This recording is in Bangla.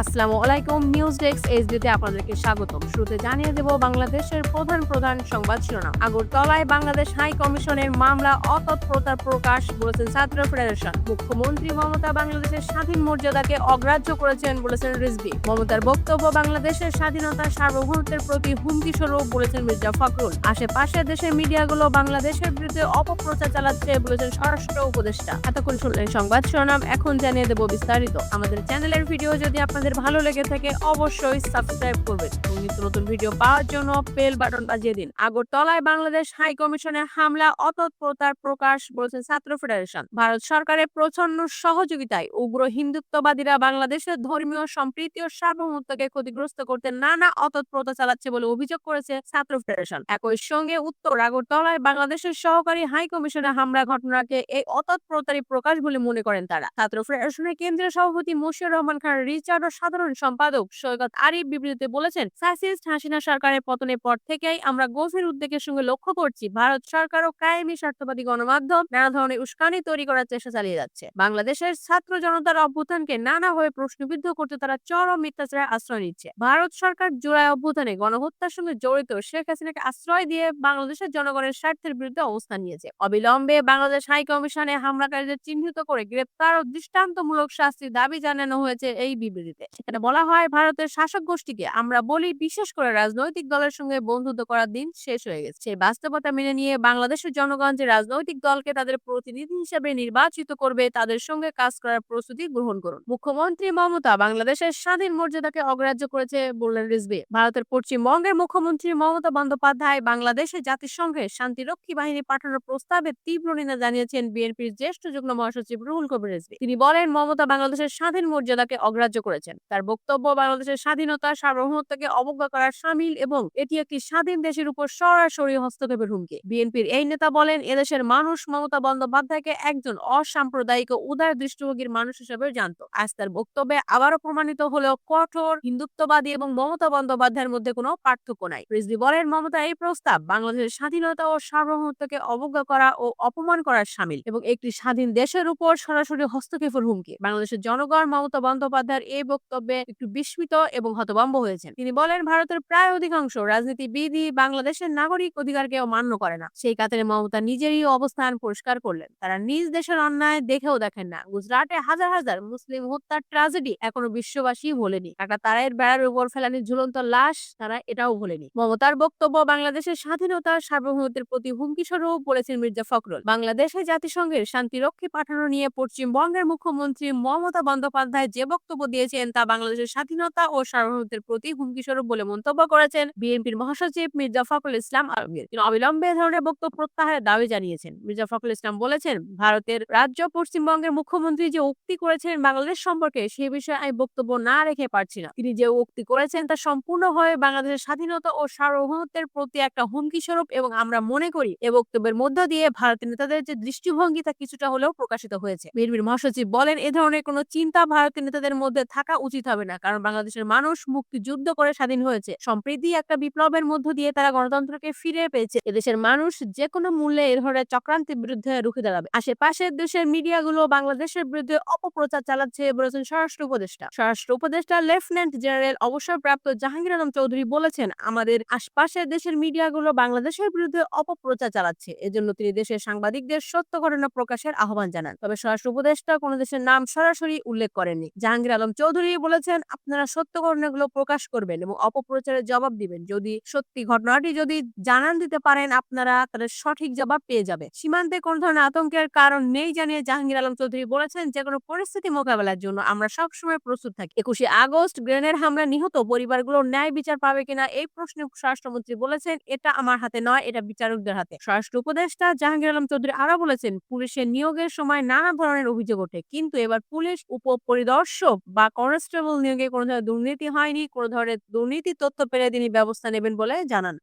আসসালামু আলাইকুম। নিউজ ডেস্ক এইচডিতে আপনাদেরকে স্বাগতম। শুরুতে জানিয়ে দেব বাংলাদেশের প্রধান সংবাদ শিরোনাম। আগরতলায় বাংলাদেশ হাই কমিশনের মামলা অতৎপরতার প্রকাশ বলেছেন ছাত্র ফেডারেশন। মুখ্যমন্ত্রী মমতা বাংলাদেশের স্বাধীন মর্যাদাকে অগ্রাহ্য করেছেন বলেছেন রিজভী। মমতার বক্তব্য বাংলাদেশের স্বাধীনতা সার্বভৌমত্বের প্রতি হুমকি স্বরূপ বলেছেন মির্জা ফখরুল। আশেপাশের দেশের মিডিয়াগুলো বাংলাদেশের বিরুদ্ধে অপপ্রচার চালাচ্ছে বলেছেন স্বরাষ্ট্র উপদেষ্টা। এতক্ষণ শুনলেন সংবাদ শিরোনাম, এখন জানিয়ে দেব বিস্তারিত। আমাদের চ্যানেলের ভিডিও যদি আপনাদের ভালো লেগে থাকে অবশ্যই সাবস্ক্রাইব করবেন এবং নিত্য নতুন ভিডিও পাওয়ার জন্য বেল বাটন বাজিয়ে দিন। আগরতলায় বাংলাদেশ হাই কমিশনের হামলা অতৎপরতার প্রকাশ বলেছে ছাত্র ফেডারেশন। ভারত সরকারের প্রচ্ছন্ন সহযোগিতায় উগ্র হিন্দুত্ববাদীরা বাংলাদেশের ধর্মীয় সম্প্রীতি ও সার্বভৌমত্বকে ক্ষতিগ্রস্ত করতে নানা অতৎপরতা চালাচ্ছে বলে অভিযোগ করেছে ছাত্র ফেডারেশন। একই সঙ্গে উত্তর আগরতলায় বাংলাদেশের সহকারী হাই কমিশনের হামলা ঘটনাকে এই অতৎপরতারই প্রকাশ বলে মনে করেন তারা। ছাত্র ফেডারেশনের কেন্দ্রীয় সভাপতি মশিউর রহমান খান রিচার্ড ও সাধারণ সম্পাদক সৈকত আরিফ বিবৃতিতে বলেছেন, ফ্যাসিস্ট হাসিনা সরকারের পতনের পর থেকেই আমরা গভীর উদ্বেগের সঙ্গে লক্ষ্য করছি ভারত সরকার ও কায়েমি স্বার্থবাদী গণমাধ্যম নানা ধরনের উস্কানি তৈরি করার চেষ্টা চালিয়ে যাচ্ছে। বাংলাদেশের ছাত্র জনতার অভ্যুত্থানকে নানাভাবে প্রশ্নবিদ্ধ করতে তারা চরম মিথ্যাচারের আশ্রয় নিচ্ছে। ভারত সরকার জুলাই অভ্যুত্থানে গণহত্যার সঙ্গে জড়িত শেখ হাসিনাকে আশ্রয় দিয়ে বাংলাদেশের জনগণের স্বার্থের বিরুদ্ধে অবস্থান নিয়েছে। অবিলম্বে বাংলাদেশ হাই কমিশনে হামলাকারীদের চিহ্নিত করে গ্রেপ্তার ও দৃষ্টান্তমূলক শাস্তির দাবি জানানো হয়েছে এই বিবৃতিতে। সেখানে বলা হয়, ভারতের শাসক গোষ্ঠীকে আমরা বলি, বিশেষ করে রাজনৈতিক দলের সঙ্গে বন্ধুত্ব করার দিন শেষ হয়ে গেছে। সেই বাস্তবতা মেনে নিয়ে বাংলাদেশের জনগণ যে রাজনৈতিক দলকে তাদের প্রতিনিধি হিসেবে নির্বাচিত করবে তাদের সঙ্গে কাজ করার প্রস্তুতি গ্রহণ করুন। মুখ্যমন্ত্রী মমতা বাংলাদেশের স্বাধীন মর্যাদাকে অগ্রাহ্য করেছে বললেন রিজভী। ভারতের পশ্চিমবঙ্গের মুখ্যমন্ত্রী মমতা বন্দ্যোপাধ্যায় বাংলাদেশে জাতিসংঘের শান্তিরক্ষী বাহিনী পাঠানোর প্রস্তাবে তীব্র নিন্দা জানিয়েছেন বিএনপির জ্যেষ্ঠ যুগ্ম মহাসচিব রুহুল কবির রিজভী। তিনি বলেন, মমতা বাংলাদেশের স্বাধীন মর্যাদাকে অগ্রাহ্য করেছেন। তার বক্তব্য বাংলাদেশের স্বাধীনতা সার্বভৌমত্বকে অবজ্ঞা করার শামিল এবং এটি একটি স্বাধীন দেশের উপর সরাসরি হস্তক্ষেপের হুমকি। বিএনপির এই নেতা বলেন, এদেশের মানুষ মমতা বন্দ্যোপাধ্যায়কে একজন অসাম্প্রদায়িক ও উদার দৃষ্টিভঙ্গির মানুষ হিসেবে জানত। আজ তার বক্তব্যে আবারও প্রমাণিত হলেও কঠোর হিন্দুত্ববাদী এবং মমতা বন্দ্যোপাধ্যায়ের মধ্যে কোনো পার্থক্য নাই। রিজভী বলেন, মমতা এই প্রস্তাব বাংলাদেশের স্বাধীনতা ও সার্বভৌমত্বকে অবজ্ঞা করা ও অপমান করার শামিল এবং একটি স্বাধীন দেশের উপর সরাসরি হস্তক্ষেপের হুমকি। বাংলাদেশের জনগণ মমতা বন্দ্যোপাধ্যায়ের এই বক্তব্যে একটু বিস্মিত এবং হতভম্ব হয়েছেন। তিনি বলেন, ভারতের প্রায় অধিকাংশ রাজনীতিবিদই বাংলাদেশের নাগরিক অধিকারকে অমান্য করে না। সেই কাতারে মমতা নিজেরই অবস্থান পরিষ্কার করলেন। তারা নিজ দেশের অন্যায় দেখেও দেখেন না। গুজরাটে হাজার হাজার মুসলিম হত্যার ট্র্যাজেডি এখনো বিশ্ববাসী ভোলেনি। টাকা তারাইয়ের বেড়ার উপর ফেলানি ঝুলন্ত লাশ তারা এটাও ভোলেনি। মমতার বক্তব্য বাংলাদেশের স্বাধীনতা সার্বভৌমত্বের প্রতি হুমকি স্বরূপ বলেছেন মির্জা ফখরুল। বাংলাদেশে জাতিসংঘের শান্তিরক্ষী পাঠানো নিয়ে পশ্চিমবঙ্গের মুখ্যমন্ত্রী মমতা বন্দ্যোপাধ্যায় যে বক্তব্য দিয়েছেন তা বাংলাদেশের স্বাধীনতা ও সার্বভৌমত্বের প্রতি হুমকি স্বরূপ বলে মন্তব্য করেছেন বিএনপির মহাসচিব মির্জা ফখরুল ইসলাম আলমগীর। তিনি অবিলম্বে এ ধরনের বক্তব্য প্রত্যাহারের দাবি জানিয়েছেন। মির্জা ফখরুল ইসলাম বলেছেন, ভারতের রাজ্য পশ্চিমবঙ্গের মুখ্যমন্ত্রী যে উক্তি করেছেন বাংলাদেশ সম্পর্কে সে বিষয়ে আমি বক্তব্য না রেখে পারছি না। তিনি যে উক্তি করেছেন তা সম্পূর্ণভাবে বাংলাদেশের স্বাধীনতা ও সার্বভৌমত্বের প্রতি একটা হুমকি স্বরূপ এবং আমরা মনে করি এ বক্তব্যের মধ্য দিয়ে ভারতের নেতাদের যে দৃষ্টিভঙ্গি তা কিছুটা হলেও প্রকাশিত হয়েছে। বিএনপির মহাসচিব বলেন, এ ধরনের কোনো চিন্তা ভারতের নেতাদের মধ্যে থাকা উচিত হবে না, কারণ বাংলাদেশের মানুষ মুক্তিযুদ্ধ করে স্বাধীন হয়েছে। সম্প্রীতি একটা বিপ্লবের মধ্য দিয়ে তারা গণতন্ত্রকে ফিরে পেয়েছে। এদেশের মানুষ যে কোনো মূল্যে এ ধরনের চক্রান্তের বিরুদ্ধে রুখে দাঁড়াবে। আশেপাশের দেশের মিডিয়াগুলো বাংলাদেশের বিরুদ্ধে অপপ্রচার চালাচ্ছে বলেছেন স্বরাষ্ট্র উপদেষ্টা। স্বরাষ্ট্র উপদেষ্টা লেফটেন্যান্ট জেনারেল অবসরপ্রাপ্ত জাহাঙ্গীর আলম চৌধুরী বলেছেন, আমাদের আশপাশের দেশের মিডিয়াগুলো বাংলাদেশের বিরুদ্ধে অপপ্রচার চালাচ্ছে। এজন্য তিনি দেশের সাংবাদিকদের সত্য ঘটনা প্রকাশের আহ্বান জানান। তবে স্বরাষ্ট্র উপদেষ্টা কোনো দেশের নাম সরাসরি উল্লেখ করেননি। জাহাঙ্গীর আলম চৌধুরী বলেছেন, আপনারা সত্য ঘটনাগুলো প্রকাশ করবেন এবং অপপ্রচারের জবাব দিবেন। যদি সত্যি ঘটনাটি যদি জানান দিতে পারেন আপনারা তাদের সঠিক জবাব পেয়ে যাবে। সীমান্তে কোন ধরনের আতঙ্কের কারণ নেই জানিয়ে জাহাঙ্গীর আলম চৌধুরী বলেছেন, যে কোনো পরিস্থিতি মোকাবেলার জন্য আমরা সবসময় প্রস্তুত থাকি। 21শে আগস্ট গ্রেনেড হামলায় নিহত পরিবারগুলোর ন্যায় বিচার পাবে কিনা এই প্রশ্নে স্বরাষ্ট্রমন্ত্রী বলেছেন, এটা আমার হাতে নয়, এটা বিচারকদের হাতে। স্বরাষ্ট্র উপদেষ্টা জাহাঙ্গীর আলম চৌধুরী আরো বলেছেন, পুলিশের নিয়োগের সময় নানা ধরনের অভিযোগ ওঠে, কিন্তু এবার পুলিশ উপপরিদর্শক বা কনস্টেবল নিয়োগে কোনো ধরনের দুর্নীতি হয়নি। কোনো ধরনের দুর্নীতির তথ্য পেলে তিনি ব্যবস্থা নেবেন বলে জানান।